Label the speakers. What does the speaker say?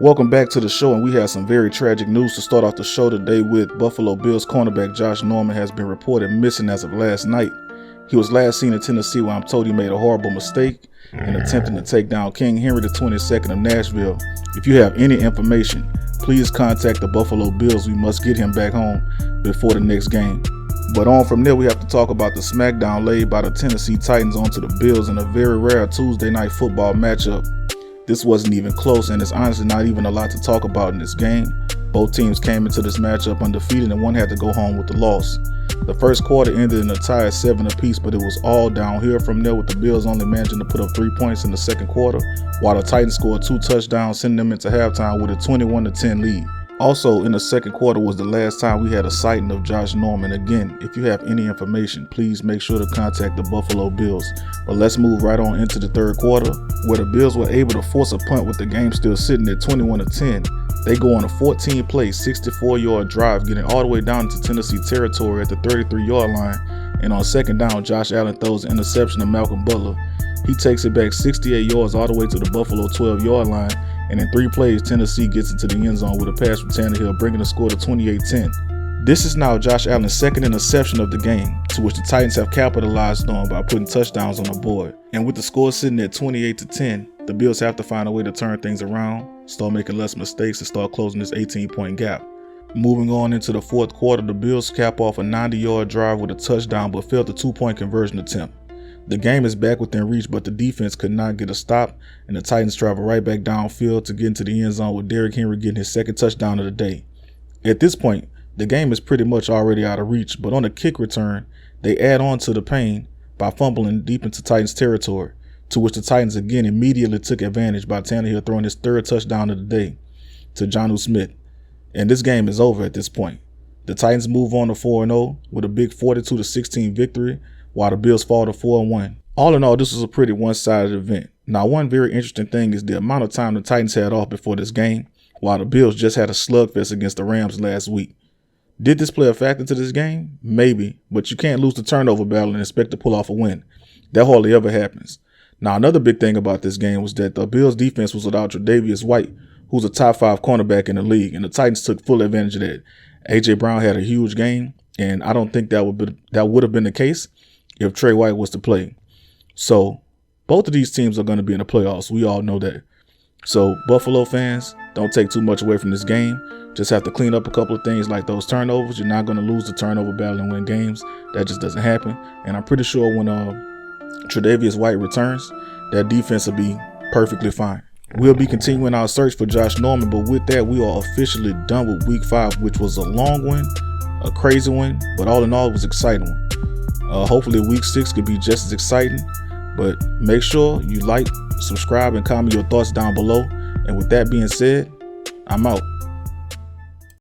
Speaker 1: Welcome back to the show, and we have some very tragic news to start off the show today with. Buffalo Bills cornerback Josh Norman has been reported missing as of last night. He was last seen in Tennessee, where I'm told he made a horrible mistake in attempting to take down King Henry, the 22nd of Nashville. If you have any information, please contact the Buffalo Bills. We must get him back home before the next game. But on from there, we have to talk about the smackdown laid by the Tennessee Titans onto the Bills in a very rare Tuesday night football matchup. This wasn't even close, and it's honestly not even a lot to talk about in this game. Both teams came into this matchup undefeated, and one had to go home with the loss. The first quarter ended in a tie at 7 apiece, but it was all downhill from there, with the Bills only managing to put up 3 points in the second quarter, while the Titans scored 2 touchdowns, sending them into halftime with a 21-10 lead. Also, in the second quarter was the last time we had a sighting of Josh Norman. Again, if you have any information, please make sure to contact the Buffalo Bills. But let's move right on into the third quarter, where the Bills were able to force a punt with the game still sitting at 21-10. They go on a 14-play, 64-yard drive, getting all the way down into Tennessee territory at the 33-yard line. And on second down, Josh Allen throws an interception to Malcolm Butler. He takes it back 68 yards all the way to the Buffalo 12-yard line. And in 3 plays, Tennessee gets into the end zone with a pass from Tannehill, bringing the score to 28-10. This is now Josh Allen's second interception of the game, to which the Titans have capitalized on by putting touchdowns on the board. And with the score sitting at 28-10, the Bills have to find a way to turn things around, start making less mistakes, and start closing this 18-point gap. Moving on into the fourth quarter, the Bills cap off a 90-yard drive with a touchdown, but failed the 2-point conversion attempt. The game is back within reach, but the defense could not get a stop, and the Titans travel right back downfield to get into the end zone, with Derrick Henry getting his second touchdown of the day. At this point, the game is pretty much already out of reach, but on the kick return, they add on to the pain by fumbling deep into Titans territory, to which the Titans again immediately took advantage by Tannehill throwing his third touchdown of the day to Jonnu Smith. And this game is over at this point. The Titans move on to 4-0 with a big 42-16 victory, while the Bills fall to 4-1. All in all, this was a pretty one-sided event. Now, one very interesting thing is the amount of time the Titans had off before this game, while the Bills just had a slugfest against the Rams last week. Did this play a factor into this game? Maybe, but you can't lose the turnover battle and expect to pull off a win. That hardly ever happens. Now, another big thing about this game was that the Bills' defense was without Tre'Davious White, who's a top 5 cornerback in the league, and the Titans took full advantage of that. A.J. Brown had a huge game, and I don't think that would have been the case if Trey White was to play. So both of these teams are going to be in the playoffs. We all know that. So Buffalo fans, don't take too much away from this game. Just have to clean up a couple of things like those turnovers. You're not going to lose the turnover battle and win games. That just doesn't happen. And I'm pretty sure when Tre'Davious White returns, that defense will be perfectly fine. We'll be continuing our search for Josh Norman, but with that, we are officially done with Week 5, which was a long one, a crazy one, but all in all, it was an exciting one. Hopefully Week 6 could be just as exciting, but make sure you like, subscribe, and comment your thoughts down below. And with that being said, I'm out.